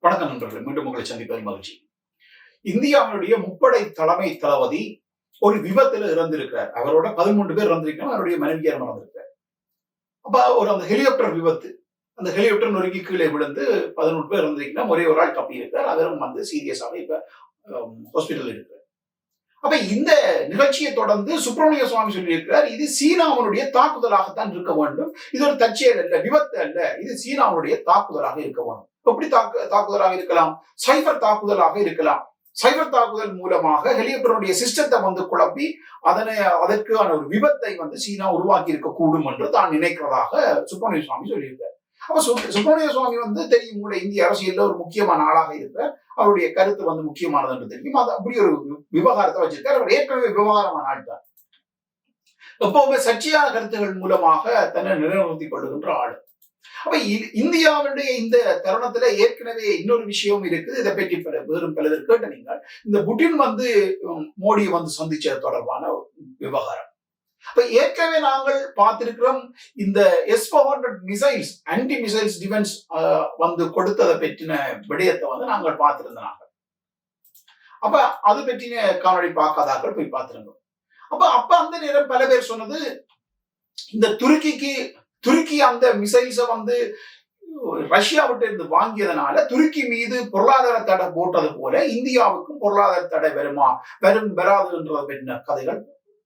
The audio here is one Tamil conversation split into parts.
வணக்கம் நண்பர்கள், மீண்டும் உங்களை சந்திப்பதில் மகிழ்ச்சி. இந்தியாவுடைய முப்படை தலைமை தளபதி ஒரு விபத்துல இறந்திருக்கிறார். அவரோட 13 பேர் இறந்திருக்கிறார். அவருடைய மனைவியார் இறந்திருக்கிறார். அப்ப அந்த ஹெலிகாப்டர் விபத்து, அந்த ஹெலிகாப்டர் நொறுக்கி கீழே விழுந்து 11 பேர் இறந்திருக்கிறார். ஒரே ஒரு ஆள் தப்பி இருக்கிறார். அவரும் சீரியஸாக இப்ப ஹாஸ்பிட்டல் இருக்கிறார். அப்ப இந்த நிகழ்ச்சியை தொடர்ந்து சுப்பிரமணிய சுவாமி சொல்லியிருக்கிறார், இது சீனாவுடைய தாக்குதலாகத்தான் இருக்க வேண்டும். இது ஒரு தற்செயல் அல்ல, விபத்து அல்ல, இது சீனாவுடைய தாக்குதலாக இருக்க வேண்டும். எப்படி தாக்குதலாக இருக்கலாம்? சைபர் தாக்குதலாக இருக்கலாம். சைபர் தாக்குதல் மூலமாக ஹெலிகாப்டருடைய சிஸ்டத்தை குழப்பி அதற்கான ஒரு விபத்தை சீனா உருவாக்கி இருக்க கூடும் என்று தான் நினைக்கிறதாக சுப்பிரமணிய சுவாமி சொல்லியிருக்கார். அப்ப சுப்பிரமணிய சுவாமி தெரியும் கூட இந்திய அரசியல்ல ஒரு முக்கியமான ஆளாக இருக்கிறார். அவருடைய கருத்து முக்கியமானது என்று தெரியும். அது அப்படி ஒரு விவகாரத்தை வச்சிருக்கார். அவர் ஏற்கனவே விவகாரமான ஆள் தான். எப்பவுமே சர்ச்சையான கருத்துகள் மூலமாக தன்னை நிலைநிறுத்திக் கொள்ளுகின்ற ஆள். அப்ப இந்தியாவுடைய இந்த தருணத்துல ஏற்கனவே இன்னொரு விஷயம் இருக்குது. இதை பற்றி வேறும் பலர் கேட்ட நீங்கள், இந்த புட்டின் மோடியை சந்திச்சது தொடர்பான விவகாரம். அப்ப ஏற்கனவே நாங்கள் பார்த்திருக்கிறோம், இந்த S-400 missiles, anti missiles defence கொடுத்ததை பற்றின விடயத்தை நாங்கள் பார்த்திருந்தாங்க. அப்ப அது பற்றின காணொலி பார்க்காதாக்கள் போய் பார்த்திருந்தோம். அப்ப அந்த நேரம் பல பேர் சொன்னது, இந்த துருக்கி அந்த மிசைல்ஸை ரஷ்யாவிட்ட இருந்து வாங்கியதனால துருக்கி மீது பொருளாதார தடை போட்டது போல இந்தியாவுக்கும் பொருளாதார தடை வராதுன்ற பெண்ண கதைகள்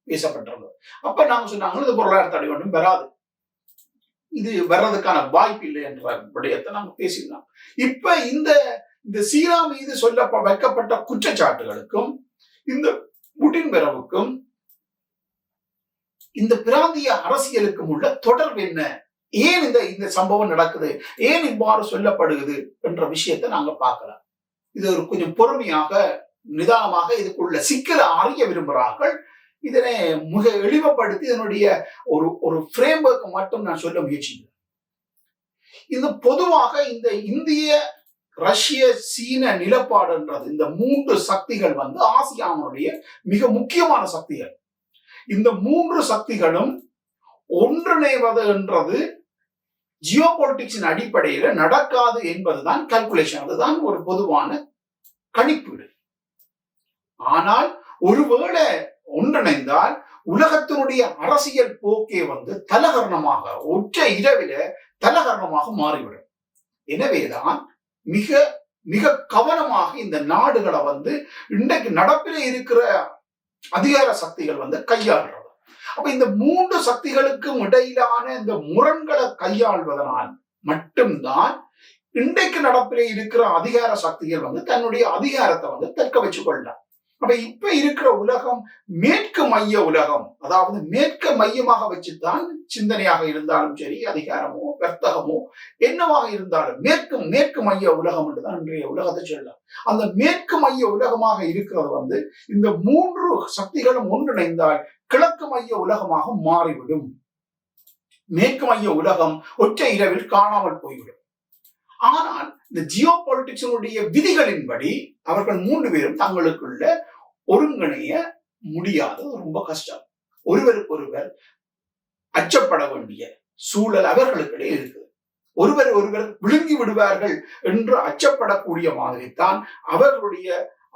பேசப்பட்டிருந்தது. அப்ப நாங்க சொன்னாங்க, இது பொருளாதார தடை ஒன்றும் வராது, இது வர்றதுக்கான வாய்ப்பு இல்லை என்ற விடயத்தை நாங்க பேசியிருந்தோம். இப்ப இந்த சீனா மீது வைக்கப்பட்ட குற்றச்சாட்டுகளுக்கும் இந்த புட்டின் வரவுக்கும் இந்த பிராந்திய அரசியலுக்கும் உள்ள தொடர்பு என்ன? ஏன் இந்த சம்பவம் நடக்குது? ஏன் இவ்வாறு சொல்லப்படுகிறது என்ற விஷயத்தை நாங்க பார்க்கலாம். இது ஒரு கொஞ்சம் பொறுமையாக நிதானமாக இதுக்குள்ள சிக்கலை அறிய விரும்புகிறார்கள். இதனை மிக எளிமைப்படுத்தி இதனுடைய ஒரு ஃப்ரேம் ஒர்க் மட்டும் நான் சொல்ல முயற்சிக்கிறேன். இந்த பொதுவாக இந்த இந்திய, ரஷ்ய, சீன நிலப்பாடுன்றது, இந்த 3 சக்திகள் ஆசியானுடைய மிக முக்கியமான சக்திகள். இந்த 3 சக்திகளும் ஒன்றிணைவது என்றது ஜியோ பொலிட்டிக்ஸின் அடிப்படையில நடக்காது என்பதுதான் கால்குலேஷன், அதுதான் ஒரு பொதுவான கணிப்பீடு. ஆனால் ஒருவேளை ஒன்றிணைந்தால் உலகத்தினுடைய அரசியல் போக்கே தலகரணமாக, ஒற்றை இரவில தலகரணமாக மாறிவிடும். எனவேதான் மிக மிக கவனமாக இந்த நாடுகளை இன்றைக்கு நடப்பிலே இருக்கிற அதிகார சக்திகள் கையாள்றது. அப்ப இந்த 3 சக்திகளுக்கும் இடையிலான இந்த முரண்களை கையாள்வதனால் மட்டும்தான் இன்றைக்கு நடப்பிலே இருக்கிற அதிகார சக்திகள் தன்னுடைய அதிகாரத்தை தக்க வச்சு கொள்ளலாம். அப்ப இப்ப இருக்கிற உலகம் மேற்கு மைய உலகம், அதாவது மேற்கு மையமாக வச்சுதான் சிந்தனையாக இருந்தாலும் சரி, அதிகாரமோ வர்த்தகமோ என்னவாக இருந்தாலும் மேற்கு மைய உலகம் என்றுதான் இன்றைய உலகத்தை சொல்லலாம். அந்த மேற்கு மைய உலகமாக இருக்கிறது இந்த 3 சக்திகளும் ஒன்றிணைந்தால் கிழக்கு மைய உலகமாக மாறிவிடும். மேற்கு மைய உலகம் ஒற்றை இரவில் காணாமல் போய்விடும். ஆனால் இந்த ஜியோ பொலிட்டிக்ஸினுடைய விதிகளின்படி அவர்கள் 3 பேரும் தங்களுக்குள்ள ஒருங்கிணைய முடியாது, ரொம்ப கஷ்டம். ஒருவருக்கு ஒருவர் அச்சப்பட வேண்டிய சூழல் அவர்களுக்கிடையே இருக்குது. ஒருவர் விழுங்கி விடுவார்கள் என்று அச்சப்படக்கூடிய மாதிரி தான் அவர்களுடைய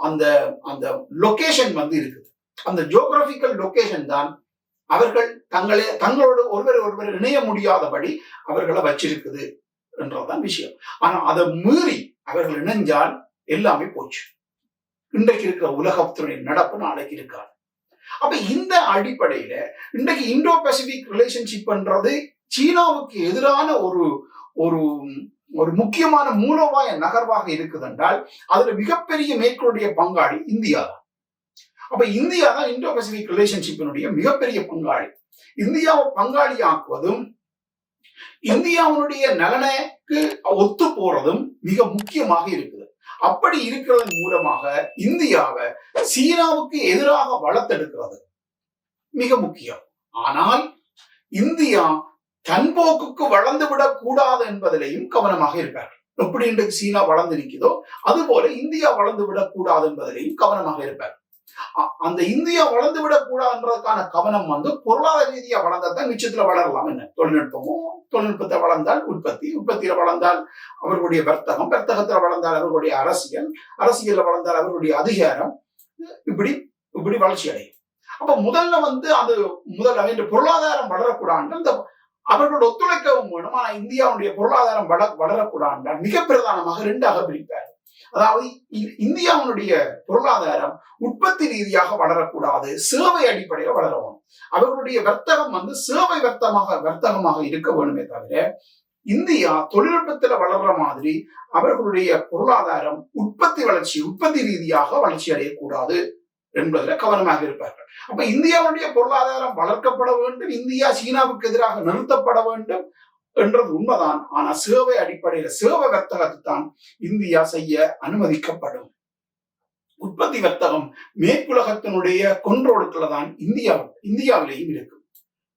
அந்த லொகேஷன் இருக்குது. அந்த ஜியோகிராபிக்கல் லொகேஷன் தான் அவர்கள் தங்களோடு ஒருவர் இணைய முடியாதபடி அவர்களை வச்சிருக்குது என்றதான் விஷயம். ஆனா அதை மீறி அவர்கள் இணைஞ்சால் எல்லாமே போச்சு. இன்றைக்கு இருக்கிற உலகத்தினுடைய நடப்பு நாளைக்கு இருக்காது. அப்ப இந்த அடிப்படையில இன்றைக்கு இந்தோ பசிபிக் ரிலேஷன்ஷிப் என்றது சீனாவுக்கு எதிரான ஒரு முக்கியமான மூலோபாய நகர்வாக இருக்குது என்றால் அதுல மிகப்பெரிய மேற்கொள்ளுடைய பங்காளி இந்தியா தான். அப்ப இந்தியா தான் இந்தோ பசிபிக் ரிலேஷன்ஷிப்பினுடைய மிகப்பெரிய பங்காளி. இந்தியாவை பங்காளி ஆக்குவதும் இந்தியாவுடைய நலனுக்கு ஒத்து போறதும் மிக முக்கியமாக இருக்குது. அப்படி இருக்கிறதன் மூலமாக இந்தியாவை சீனாவுக்கு எதிராக வளர்த்தெடுக்கிறது மிக முக்கியம். ஆனால் இந்தியா தன்போக்குக்கு வளர்ந்து விடக் கூடாது என்பதிலையும் கவனமாக இருப்பார். எப்படி இன்றைக்கு சீனா வளர்ந்து நிற்கிறதோ அதுபோல இந்தியா வளர்ந்து விடக் கூடாது என்பதிலையும் கவனமாக இருப்பார். அந்த இந்தியா வளர்ந்து விடக்கூடாதுன்றதுக்கான கவனம் வந்து பொருளாதார ரீதியா வளர்ந்தால் நிச்சயத்துல வளரலாம். என்ன தொழில்நுட்பத்தை வளர்ந்தால் உற்பத்தியில வளர்ந்தால் அவர்களுடைய வர்த்தகம், வர்த்தகத்துல வளர்ந்தால் அவர்களுடைய அரசியல்ல வளர்ந்தால் அவர்களுடைய அதிகாரம், இப்படி இப்படி வளர்ச்சி அடையும். அப்ப முதல்ல வந்து முதல்ல பொருளாதாரம் வளரக்கூடாது, அந்த அவர்களோட ஒத்துழைக்கவும் வேணும். ஆனா இந்தியாவுடைய பொருளாதாரம் வளரக்கூடாது மிக பிரதானமாக 2ஆக பிரிப்பார். அதாவது இந்தியாவுடைய பொருளாதாரம் உற்பத்தி ரீதியாக வளரக்கூடாது, சேவை அடிப்படையில் வளரணும். அவர்களுடைய வர்த்தகம் வந்து சேவை வர்த்தகமாக இருக்க வேணுமே தவிர இந்தியா தொழில்நுட்பத்துல வளர்ற மாதிரி அவர்களுடைய பொருளாதாரம் உற்பத்தி ரீதியாக வளர்ச்சி அடையக்கூடாது என்பதில் கவனமாக இருப்பார்கள். அப்ப இந்தியாவுடைய பொருளாதாரம் வளர்க்கப்பட வேண்டும், இந்தியா சீனாவுக்கு எதிராக நிறுத்தப்பட வேண்டும் என்றது உண்மைதான். ஆனா சேவை அடிப்படையில சேவை வர்த்தகத்தை தான் இந்தியா செய்ய அனுமதிக்கப்படும். உற்பத்தி வர்த்தகம் மேற்குலகத்தினுடைய கொன்றோடுக்குள்ள தான் இந்தியாவிலேயும் இருக்கு.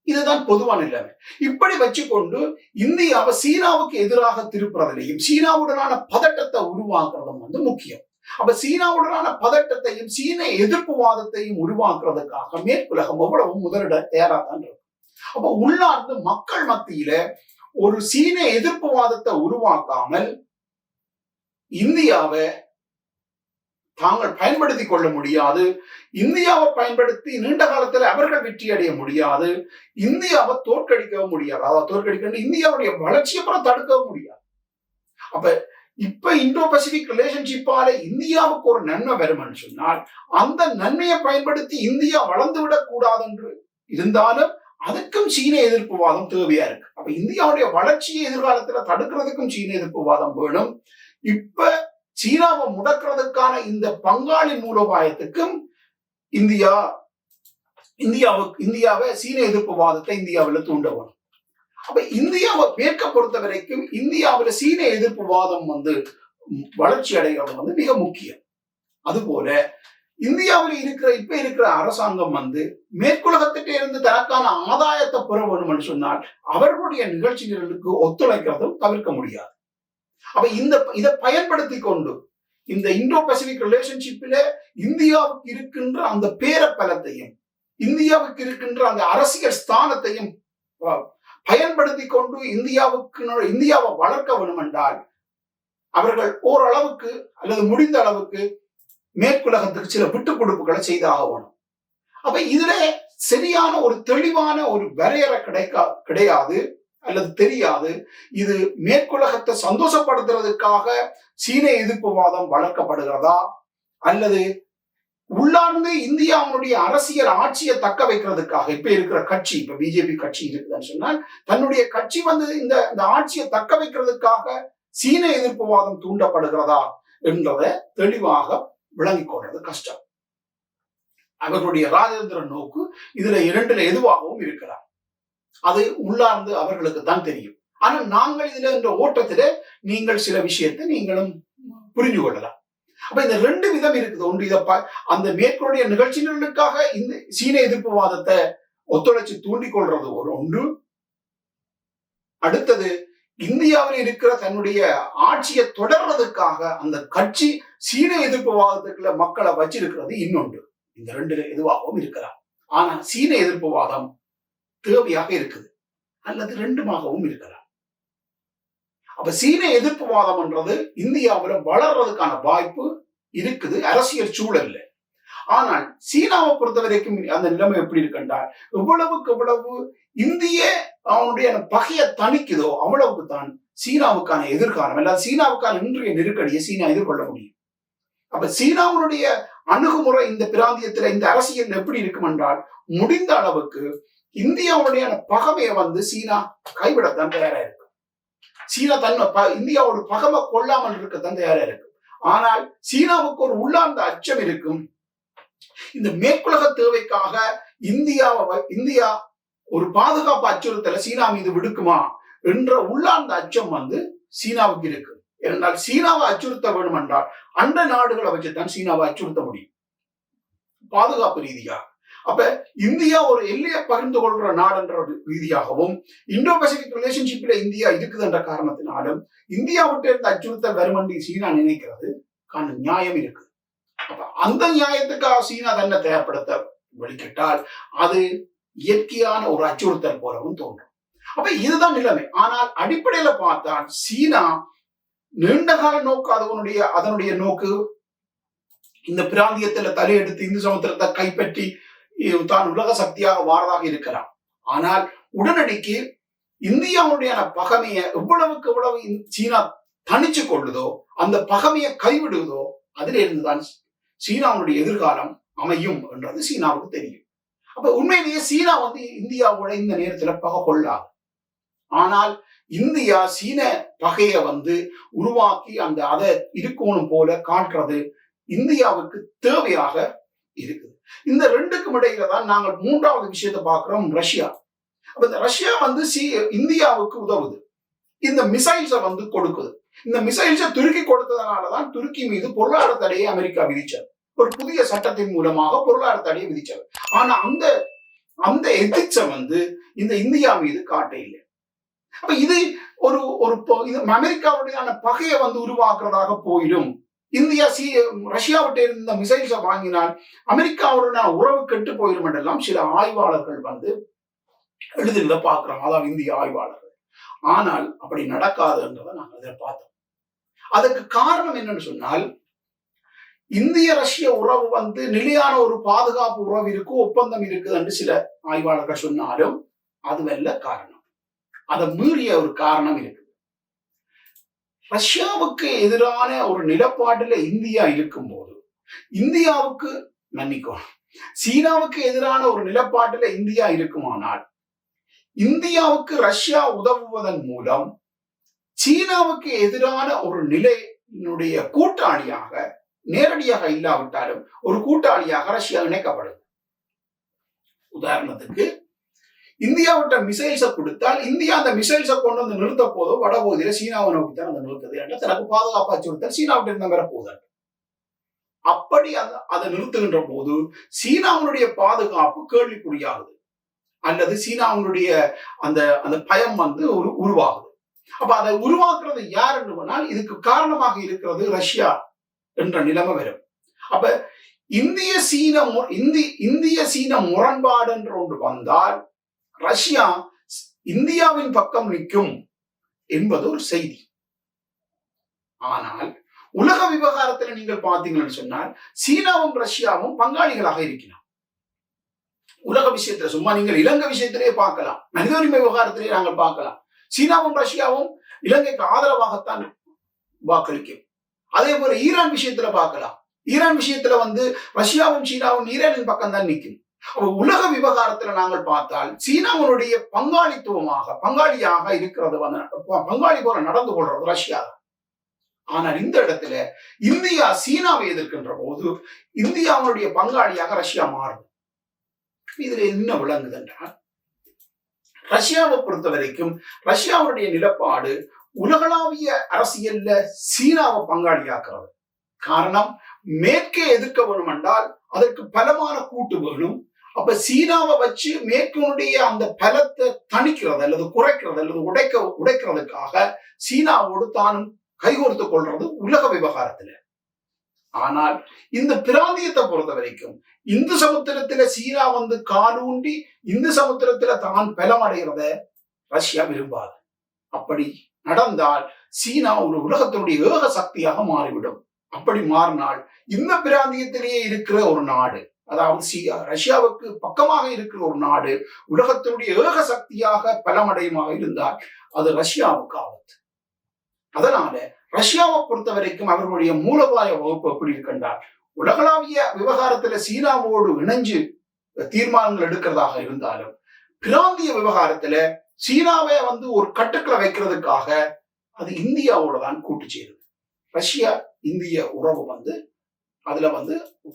இதுதான் பொதுவான நிலைமை. இப்படி வச்சுக்கொண்டு இந்தியாவை சீனாவுக்கு எதிராக திருப்புறதிலையும் சீனாவுடனான பதட்டத்தை உருவாக்குறதும் வந்து முக்கியம். அப்ப சீனாவுடனான பதட்டத்தையும் சீன எதிர்ப்புவாதத்தையும் உருவாக்குறதுக்காக மேற்குலகம் எவ்வளவு முதலிட தயாராதான் இருக்கு. அப்ப உள்ளார்ந்து மக்கள் மத்தியில ஒரு சீன எதிர்ப்புவாதத்தை உருவாக்காமல் இந்தியாவை தாங்கள் பயன்படுத்தி கொள்ள முடியாது, இந்தியாவை பயன்படுத்தி நீண்ட காலத்தில் அவர்கள் வெற்றி அடைய முடியாது, இந்தியாவை தோற்கடிக்கவும் முடியாது. அதாவது தோற்கடிக்க இந்தியாவுடைய வளர்ச்சியை அப்புறம் தடுக்கவும் முடியாது. அப்ப இப்ப இந்தோ பசிபிக் ரிலேஷன்ஷிப்பால இந்தியாவுக்கு ஒரு நன்மை வரும்னு சொன்னால் அந்த நன்மையை பயன்படுத்தி இந்தியா வளர்ந்து விடக் கூடாது என்று இருந்தாலும் அதுக்கும் சீன எதிர்ப்புவாதம் தேவையா இருக்கு. அப்ப இந்தியாவுடைய வளர்ச்சியை எதிர்காலத்துல தடுக்கிறதுக்கும் சீன எதிர்ப்புவாதம் வேணும். இப்ப சீனாவை முடக்கிறதுக்கான இந்த பங்காளி மூலோபாயத்துக்கும் இந்தியாவை சீன எதிர்ப்புவாதத்தை இந்தியாவில் தூண்ட வேணும். அப்ப இந்தியாவை மேற்க பொறுத்த வரைக்கும் இந்தியாவில சீன எதிர்ப்புவாதம் வந்து வளர்ச்சி அடைகிறது வந்து மிக முக்கியம். அதுபோல இந்தியாவில் இப்ப இருக்கிற அரசாங்கம் வந்து மேற்குலகத்திட்ட இருந்து தனக்கான ஆதாயத்தை பெற வேணும்னு சொன்னால் அவர்களுடைய நிகழ்ச்சிகளுக்கு ஒத்துழைக்கிறதும் தவிர்க்க முடியாது. அப்ப இதை பயன்படுத்தி கொண்டு இந்த இந்தோ பசிபிக் ரிலேஷன்ஷிப்பில இந்தியாவுக்கு இருக்கின்ற அந்த பேரப்பலத்தையும் இந்தியாவுக்கு இருக்கின்ற அந்த அரசியல் ஸ்தானத்தையும் பயன்படுத்தி கொண்டு இந்தியாவை வளர்க்க வேணும் என்றால் அவர்கள் ஓரளவுக்கு அல்லது முடிந்த அளவுக்கு மேற்குலகத்துக்கு சில விட்டுக் கொடுப்புகளை செய்தாக வேணும். அப்ப இதுல சரியான ஒரு தெளிவான ஒரு வரையறை கிடையாது அல்லது தெரியாது. இது மேற்குலகத்தை சந்தோஷப்படுத்துறதுக்காக சீன எதிர்ப்புவாதம் வளர்க்கப்படுகிறதா அல்லது உள்ளார்ந்து இந்தியாவுடைய அரசியல் ஆட்சியை தக்க வைக்கிறதுக்காக இப்ப இருக்கிற கட்சி, இப்ப பிஜேபி கட்சி இருக்குதுன்னு சொன்னால் தன்னுடைய கட்சி வந்து இந்த ஆட்சியை தக்க வைக்கிறதுக்காக சீன எதிர்ப்புவாதம் தூண்டப்படுகிறதா என்றதை தெளிவாக விளங்கிக் கொள்றது கஷ்டம். அவர்களுடைய ராஜேந்திர நோக்கு இதுல 2ல எதுவாகவும் இருக்கிறார். அது உள்ளார்ந்து அவர்களுக்கு தான் தெரியும். ஆனா நாங்கள் இதுல என்ற ஓட்டத்தில நீங்கள் சில விஷயத்தை நீங்களும் புரிஞ்சு கொள்ளலாம். அப்ப இந்த 2 விதம் இருக்குது. ஒன்று அந்த மேற்கொள்ளுடைய நிகழ்ச்சிகளுக்காக இந்த சீன எதிர்ப்புவாதத்தை ஒத்துழைச்சு தூண்டிக் கொள்றது ஒன்று. அடுத்தது இந்தியாவில் இருக்கிற தன்னுடைய ஆட்சியை தொடர்றதுக்காக அந்த கட்சி சீன எதிர்ப்புவாதத்துக்குள்ள மக்களை வச்சிருக்கிறது இன்னொன்று. இந்த 2ல எதுவாகவும் இருக்கலாம். ஆனா சீன எதிர்ப்புவாதம் தேவையாக இருக்குது அல்லது 2மாகவும் இருக்கலாம். அப்ப சீன எதிர்ப்புவாதம் என்றது இந்தியாவில் வளர்றதுக்கான வாய்ப்பு இருக்குது அரசியல் சூழல்ல. ஆனால் சீனாவை பொறுத்த வரைக்கும் அந்த நிலைமை எப்படி இருக்குன்றால் எவ்வளவுக்கு எவ்வளவு இந்திய அவனுடைய பகையை தணிக்குதோ அவ்வளவுக்கு தான் சீனாவுக்கான எதிர்காலம் அல்லது சீனாவுக்கான இன்றைய நெருக்கடியை சீனா எதிர்கொள்ள முடியும். அப்ப சீனாவுடைய அணுகுமுறை இந்த பிராந்தியத்துல இந்த அரசியல் எப்படி இருக்கும் என்றால் முடிந்த அளவுக்கு இந்தியாவுடைய பகமையை வந்து சீனா கைவிடத்தான் தயாரா இருக்கு. சீனா இந்தியாவோட பகமை கொள்ளாமல் இருக்கத்தான் தயாரா இருக்கு. ஆனால் சீனாவுக்கு ஒரு உள்ளார்ந்த அச்சம் இருக்கும். இந்த மேற்குலக தேவைக்காக இந்தியா ஒரு பாதுகாப்பு அச்சுறுத்தலை சீனா மீது விடுக்குமா என்ற உள்ளார்ந்த அச்சம் வந்து சீனாவுக்கு இருக்கு. ஏனென்றால் சீனாவை அச்சுறுத்த வேண்டும் என்றால் அண்ட நாடுகளை வச்சுதான் சீனாவை அச்சுறுத்த முடியும் பாதுகாப்பு ரீதியாக. அப்ப இந்தியா ஒரு எல்லையை பகிர்ந்து கொள்கிற நாடு என்ற ரீதியாகவும் இந்தோ பசிபிக் ரிலேஷன்ஷிப்ல இந்தியா இருக்குது என்ற காரணத்தினாலும் இந்தியாவிட்ட இருந்த அச்சுறுத்தல் வரும் என்று சீனா நினைக்கிறது நியாயம் இருக்கு. அப்ப அந்த நியாயத்துக்காக சீனா தன்னை தயார்படுத்த வெளிக்கிட்டால் அது இயற்கையான ஒரு அச்சுறுத்தல் போலவும் தோன்றும். அப்ப இதுதான் நிலைமை. ஆனால் அடிப்படையில பார்த்தால் சீனா நீண்டகால நோக்கு அதனுடைய நோக்கு இந்த பிராந்தியத்துல தலையெடுத்து இந்து சமுத்திரத்தை கைப்பற்றி தான் உலக சக்தியாக மாறதாக இருக்கலாம். ஆனால் உடனடிக்கு இந்தியாவுடைய பகைமையை எவ்வளவுக்கு எவ்வளவு சீனா தனிச்சு கொள்ளுதோ, அந்த பகைமையை கைவிடுவதோ, அதில் இருந்துதான் சீனாவுடைய எதிர்காலம் அமையும் என்றது சீனாவுக்கு தெரியும். அப்ப உண்மையிலேயே சீனா இந்தியாவோட இந்த நேரத்துல பகை கொள்ளாது. ஆனால் இந்தியா சீன பகையை உருவாக்கி அதை இருக்கணும் போல காட்டுறது இந்தியாவுக்கு தேவையாக இருக்குது. இந்த ரெண்டுக்கும் இடையில தான் நாங்கள் மூன்றாவது விஷயத்தை பார்க்கிறோம், ரஷ்யா. அப்ப இந்த ரஷ்யா இந்தியாவுக்கு உதவுது. இந்த மிசைல்ஸை கொடுக்குது. இந்த மிசைல்ஸை துருக்கி கொடுத்ததுனாலதான் துருக்கி மீது பொருளாதார தடையை அமெரிக்கா விதிச்சது. ஒரு புதிய சட்டத்தின் மூலமாக பொருளாதார தடையை விதிச்சது. ஆனா அந்த எதிர்ச்சை இந்த இந்தியா மீது காட்ட இல்லை. அப்ப இது ஒரு அமெரிக்காவுடைய பகையை உருவாக்குறதாக போயிடும். இந்தியா ரஷ்யாவிட்ட இருந்த மிசைல்ஸை வாங்கினால் அமெரிக்காவுடன் உறவு கெட்டு போயிடும் என்றெல்லாம் சில ஆய்வாளர்கள் எழுதுறத பார்க்கிறோம், அதாவது இந்திய ஆய்வாளர்கள். ஆனால் அப்படி நடக்காது என்றதை நாங்கள் அதில் பார்த்தோம். அதுக்கு காரணம் என்னன்னு சொன்னால், இந்திய ரஷ்ய உறவு நிலையான ஒரு பாதுகாப்பு உறவு இருக்கு, ஒப்பந்தம் இருக்குது என்று சில ஆய்வாளர்கள் சொன்னாலும் அதுவல்ல காரணம். அதை மீறிய ஒரு காரணம் இருக்கு. ரஷ்யாவுக்கு எதிரான ஒரு நிலப்பாட்டில் இந்தியா இருக்கும் போது இந்தியாவுக்கு சீனாவுக்கு எதிரான ஒரு நிலப்பாட்டில் இந்தியா இருக்குமானால் இந்தியாவுக்கு ரஷ்யா உதவுவதன் மூலம் சீனாவுக்கு எதிரான ஒரு நிலையினுடைய கூட்டாளியாக, நேரடியாக இல்லாவிட்டாலும் ஒரு கூட்டாளியாக ரஷ்யா இணைக்கப்படுது. உதாரணத்துக்கு இந்தியாவிட்ட மிசைல்ஸை கொடுத்தால் இந்தியா அந்த மிசைல்ஸை கொண்டு நிறுத்த போதோ வடபகுதியில சீனாவை நோக்கித்தான் அந்த நிறுத்தது என்ற தனக்கு பாதுகாப்பு அச்சுறுத்தல் சீனாவிட்ட இருந்த வர போதாது. அப்படி அதை நிறுத்துகின்ற போது சீனாவுடைய பாதுகாப்பு கேள்விக்குறியாகுது, அல்லது சீனாவுடைய அந்த அந்த பயம் உருவாகுது. அப்ப அதை உருவாக்குறது யார் என்று சொன்னால் இதுக்கு காரணமாக இருக்கிறது ரஷ்யா என்ற நிலைமை வரும். அப்ப இந்திய சீன முரண்பாடு என்று ஒன்று வந்தால் ரஷ்யா இந்தியாவின் பக்கம் நிற்கும் என்பது ஒரு செய்தி. ஆனால் உலக விவகாரத்தில் நீங்கள் பார்த்தீங்கன்னு சொன்னால் சீனாவும் ரஷ்யாவும் பங்காளிகளாக இருக்கிறார். உலக விஷயத்துல சும்மா நீங்கள் இலங்கை விஷயத்திலே பார்க்கலாம், மனித உரிமை விவகாரத்திலே நாங்கள் பார்க்கலாம். சீனாவும் ரஷ்யாவும் இலங்கைக்கு ஆதரவாகத்தான் வாக்களிக்கும். அதே போல ஈரான் விஷயத்துல பார்க்கலாம். ஈரான் விஷயத்துல ரஷ்யாவும் சீனாவும் ஈரானின் பக்கம் தான் நிற்கும். உலக விவகாரத்துல நாங்கள் பார்த்தால் சீனாவுடைய பங்காளியாக இருக்கிறது பங்காளி போல நடந்து கொள்றது ரஷ்யா. ஆனால் இந்த இடத்துல இந்தியா சீனாவை எதிர்க்கின்ற போது இந்தியாவுடைய பங்காளியாக ரஷ்யா மாறுது. இதுல என்ன விளங்குது என்றால், ரஷ்யாவை பொறுத்த வரைக்கும் ரஷ்யாவுடைய நிலப்பாடு உலகளாவிய அரசியல்ல சீனாவை பங்காளியாக்குறது. காரணம், மேற்கே எதிர்க்க வேணும் என்றால் அதற்கு பலமான கூட்டு வேணும். அப்ப சீனாவை வச்சு மேற்கனுடைய அந்த பலத்தை தணிக்கிறது அல்லது குறைக்கிறது அல்லது உடைக்கிறதுக்காக சீனாவோடு தானும் கைகோர்த்துக் கொள்றது உலக விவகாரத்துல. ஆனால் இந்த பிராந்தியத்தை பொறுத்த வரைக்கும் இந்து சமுத்திரத்துல சீனா காலூண்டி இந்து சமுத்திரத்துல தான் பலமடைகிறத ரஷ்யா விரும்பாது. அப்படி நடந்தால் சீனா ஒரு உலகத்தினுடைய ஏக சக்தியாக மாறிவிடும். அப்படி மாறினால் இந்த பிராந்தியத்திலேயே இருக்கிற ஒரு நாடு, அதாவது ரஷ்யாவுக்கு பக்கமாக இருக்கிற ஒரு நாடு உலகத்தினுடைய ஏக சக்தியாக பலமடையுமாக இருந்தால் அது ரஷ்யாவுக்கு ஆபத்து. அதனால ரஷ்யாவை பொறுத்த வரைக்கும் அவர்களுடைய மூலோபாய வகுப்பு எப்படி இருக்கின்றார், உலகளாவிய விவகாரத்துல சீனாவோடு இணைஞ்சு தீர்மானங்கள் எடுக்கிறதாக இருந்தாலும் பிராந்திய விவகாரத்துல சீனாவை ஒரு கட்டுக்களை வைக்கிறதுக்காக அது இந்தியாவோட தான் கூட்டு சேருது. ரஷ்யா இந்திய உறவு அதுல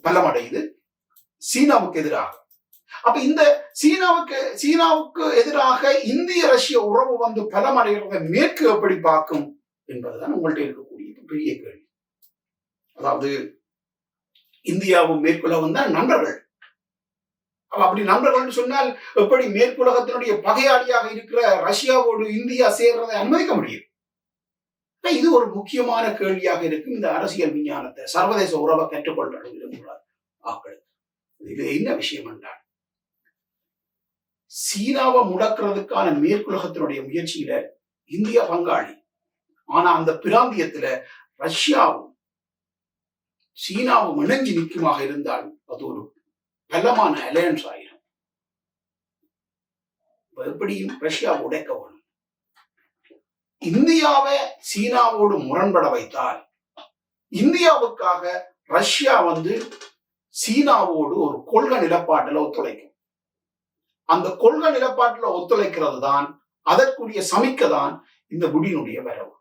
பலமடையுது சீனாவுக்கு எதிராக. அப்ப இந்த சீனாவுக்கு எதிராக இந்திய ரஷ்ய உறவு பலமடைகிறத மேற்கு எப்படி பார்க்கும் என்பதுதான் உங்கள்கிட்ட இருக்கக்கூடிய பெரிய கேள்வி. அதாவது இந்தியாவும் மேற்குலகம் தான் நண்பர்கள். அப்படி நண்பர்கள் சொன்னால் எப்படி மேற்குலகத்தினுடைய பகையாளியாக இருக்கிற ரஷ்யாவோடு இந்தியா சேர்றதை அனுமதிக்க முடியும்? இது ஒரு முக்கியமான கேள்வியாக இருக்கும். இந்த அரசியல் விஞ்ஞானத்தை சர்வதேச உறவை கற்றுக்கொள்ள விரும்புகிறார் ஆக்கள். இது என்ன விஷயம் என்றால், சீனாவை முடக்கிறதுக்கான மேற்குலகத்தினுடைய முயற்சியில இந்தியா பங்காளி. ஆனா அந்த பிராந்தியத்துல ரஷ்யாவும் சீனாவும் இணைஞ்சு நிற்குமாக இருந்தால் அது ஒரு பலமான அலையன்ஸ் ஆயிரும். எப்படியும் ரஷ்யா உடைக்க வேணும். இந்தியாவை சீனாவோடு முரண்பட வைத்தால் இந்தியாவுக்காக ரஷ்யா சீனாவோடு ஒரு கொள்கை நிலப்பாட்டில் ஒத்துழைக்கும். அந்த கொள்கை நிலப்பாட்டில் ஒத்துழைக்கிறது தான், அதற்குரிய சமிக்க தான் இந்த புடினுடைய வரவு.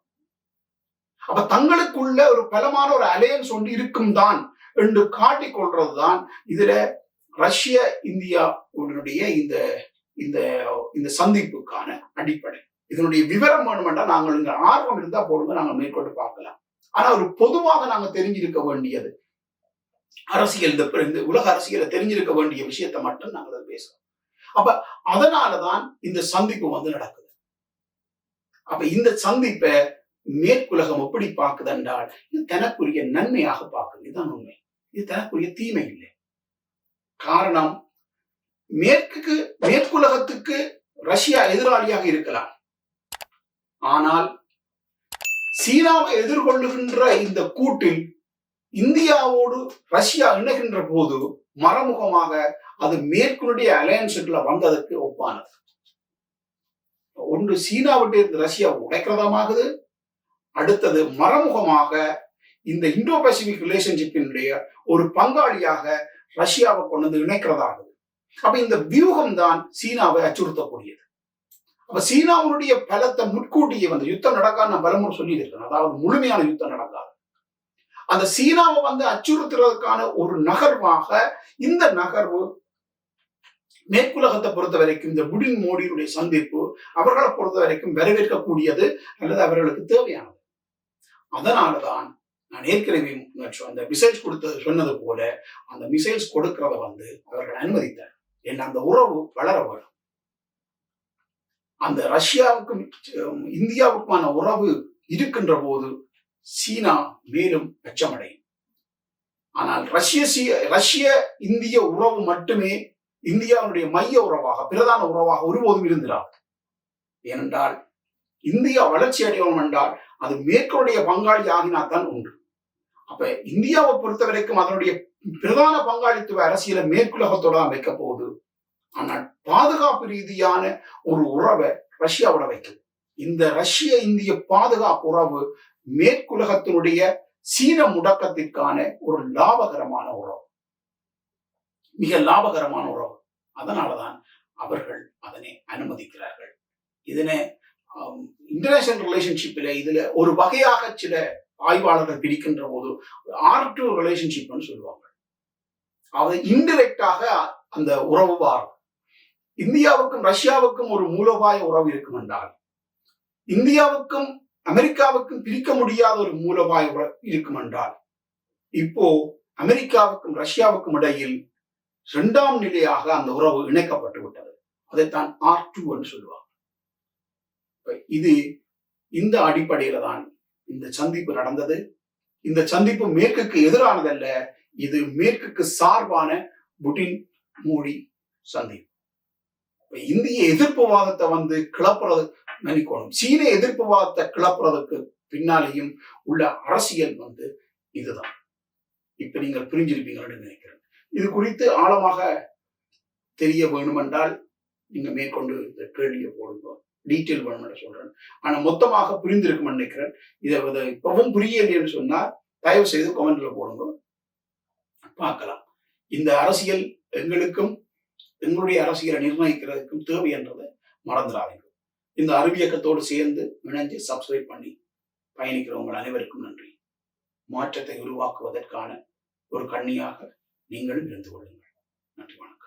அப்ப தங்களுக்குள்ள ஒரு பலமான ஒரு அலையன்ஸ் ஒன்று இருக்கும் தான் என்று காட்டிக் கொள்றதுதான் இதுல ரஷ்ய இந்தியாவுடைய இந்த இந்த இந்த சந்திப்புக்கான அடிப்படை. இதனுடைய விவரம் வேணுமென்றா நாங்கள் இங்க ஆர்வம் இருந்தா போடுங்க, நாங்கள் மேற்கொண்டு பார்க்கலாம். ஆனா ஒரு பொதுவாக நாங்க தெரிஞ்சிருக்க வேண்டியது அரசியல், இந்த உலக அரசியலை தெரிஞ்சிருக்க வேண்டிய விஷயத்தை மட்டும் நாங்கள் பேசுறோம். அப்ப அதனாலதான் இந்த சந்திப்பு நடக்குது. அப்ப இந்த சந்திப்பை மேற்குலகம் எப்படி பார்க்குது என்றால், இது தனக்குரிய நன்மையாக பார்க்குது. இதுதான் உண்மை. இது தனக்குரிய தீமை இல்லை. காரணம், மேற்குலகத்துக்கு ரஷ்யா எதிராளியாக இருக்கலாம். ஆனால் சீனாவை எதிர்கொள்ளுகின்ற இந்த கூட்டில் இந்தியாவோடு ரஷ்யா இணைகின்ற போது மறைமுகமாக அது மேற்குனுடைய அலையன்ஸுக்குள்ள வந்ததற்கு ஒப்பானது. ஒன்று சீனாவிட்ட இருந்து ரஷ்யா உடைக்கிறதமாகுது, அடுத்தது மறைமுகமாக இந்த இந்தோ பசிபிக் ரிலேஷன்ஷிப்பினுடைய ஒரு பங்காளியாக ரஷ்யாவை கொண்டு இணைக்கிறதாகுது. அப்ப இந்த வியூகம் தான் சீனாவை அச்சுறுத்தக்கூடியது. அப்ப சீனாவுடைய பலத்தை முன்கூட்டியே யுத்தம் நடக்காது நான் பலமுறை சொல்லி இருக்கேன். அதாவது முழுமையான யுத்தம் நடக்காது. அந்த சீனாவை அச்சுறுத்துறதுக்கான ஒரு நகர்வாக இந்த நகர்வு மேற்குலகத்தை பொறுத்த வரைக்கும் இந்த புடின் மோடியுடைய சந்திப்பு அவர்களை பொறுத்த வரைக்கும் வரவேற்கக்கூடியது அல்லது அவர்களுக்கு தேவையானது. அதனாலதான் நான் ஏற்கனவே அந்த மிசைல்ஸ் சொன்னது போல அந்த மிசைல்ஸ் கொடுக்கிறத அவர்கள் அனுமதித்தார். ஏன்னா அந்த உறவு வளர வேணும். அந்த ரஷ்யாவுக்கும் இந்தியாவுக்குமான உறவு இருக்கின்ற போது சீனா மேலும் அச்சமடையும். ஆனால் ரஷ்ய இந்திய உறவு மட்டுமே இந்தியாவுடைய மைய உறவாக, பிரதான உறவாக ஒருபோதும் இருந்திராது. ஏனென்றால் இந்தியா வளர்ச்சி அடையணும் என்றால் அது மேற்குடைய பங்காளி ஆகினால்தான் உண்டு. அப்ப இந்தியாவை பொறுத்த வரைக்கும் அதனுடைய பிரதான பங்காளித்துவ அரசியலை மேற்குலகத்தோட தான் வைக்க போகுது. ஆனால் பாதுகாப்பு ரீதியான ஒரு உறவை ரஷ்யாவோட வைக்குது. இந்த ரஷ்ய இந்திய பாதுகாப்பு உறவு மேற்குலகத்தினுடைய சீன முடக்கத்திற்கான ஒரு லாபகரமான உறவு, மிக லாபகரமான உறவு. அதனாலதான் அவர்கள் அதனை அனுமதிக்கிறார்கள். இதனை இன்டர்நேஷனல் ரிலேஷன்ஷிப்ல இதுல ஒரு வகையாக சில ஆய்வாளர்கள் பிரிக்கின்ற போது R2 ரிலேஷன்ஷிப்னு சொல்லுவாங்க. அது இன்டிரெக்டாக அந்த உறவு வாரம். இந்தியாவுக்கும் ரஷ்யாவுக்கும் ஒரு மூலோபாய உறவு இருக்கும் என்றால், இந்தியாவுக்கும் அமெரிக்காவுக்கும் பிரிக்க முடியாத ஒரு மூலோபாய உறவு இருக்கும் என்றால், இப்போ அமெரிக்காவுக்கும் ரஷ்யாவுக்கும் இடையில் இரண்டாம் நிலையாக அந்த உறவு இணைக்கப்பட்டு விட்டது. அதைத்தான் R2 என்று சொல்லுவாங்க. இது இந்த அடிப்படையில தான் இந்த சந்திப்பு நடந்தது. இந்த சந்திப்பு மேற்குக்கு எதிரானதல்ல, இது மேற்குக்கு சார்பான புடின் மோடி சந்திப்பு. இந்திய எதிர்ப்புவாதத்தை கிளப்புறது நினைக்கணும். சீன எதிர்ப்புவாதத்தை கிளப்புறதுக்கு பின்னாலேயும் உள்ள அரசியல் இதுதான். இப்ப நீங்கள் புரிஞ்சிருப்பீங்கன்னு நினைக்கிறேன். இது குறித்து ஆழமாக தெரிய வேணுமென்றால் நீங்க மேற்கொண்டு இந்த கேள்வியை போடுங்க. டீட்டெயில் வேணும்னு சொல்றேன். ஆனா மொத்தமாக புரிந்திருக்கும்னு நினைக்கிறேன். இதை இப்பவும் புரியலைன்னு சொன்னா தயவு செய்து கமெண்ட்ல போடுங்க, பார்க்கலாம். இந்த அரசியல் எங்களுடைய அரசியலை நிர்ணயிக்கிறதுக்கும் தேவை என்றதை மறந்துடாதீங்க. இந்த அறிவியக்கத்தோடு சேர்ந்து இணைஞ்சு சப்ஸ்கிரைப் பண்ணி பயணிக்கிறவங்க அனைவருக்கும் நன்றி. மாற்றத்தை உருவாக்குவதற்கான ஒரு கண்ணியாக நீங்களும் இருந்து கொள்ளுங்கள். நன்றி, வணக்கம்.